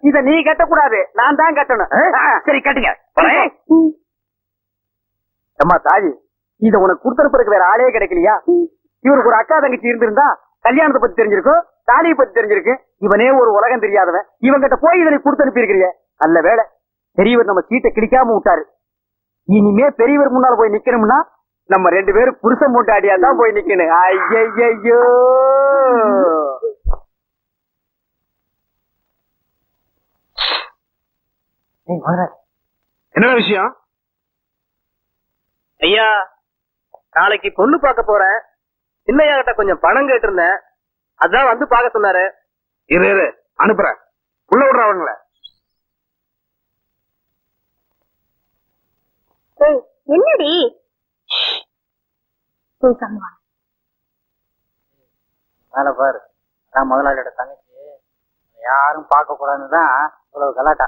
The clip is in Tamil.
இத நீ கட்டக்கூடாது, நான் தான் கட்டணும். சரி கட்டுங்க. அம்மா தாயி, இத உனக்கு கொடுத்தனுப்புறதுக்கு வேற ஆளே கிடைக்கலையா? இவருக்கு ஒரு அக்கா தங்கச்சி இருந்திருந்தா கல்யாணத்தை பத்தி தெரிஞ்சிருக்கும், தாலியை பத்தி தெரிஞ்சிருக்கு. இவனே ஒரு உலகம் தெரியாதவன், இவங்கிட்ட போய் இதனை கொடுத்து அனுப்பி இருக்கிறிய. நல்ல வேலை பெரியவர் நம்ம சீட்டை கிளிக்காம விட்டாரு. இனிமே பெரியவர் முன்னால போய் நிக்கணும்னா நம்ம 2 பேரும் புருஷன் மூட்டாடியா தான் போய் நிக்கணும். ஐயையோ, என்ன விஷயம்? ஐயா, நாளைக்கு பொண்ணு பார்க்க போறேன். சின்னையா கிட்ட கொஞ்சம் பணம் கேட்டிருந்தேன், அதான் வந்து பார்க்க சொன்னாரு. இரு அனுப்புறேன். உள்ள விடுறவங்கள. என்னடி மேல பாரு, அதான் முதலாளியோட தங்கச்சி. யாரும் பார்க்க கூடாதுதான் இவ்வளவு கலாட்டா.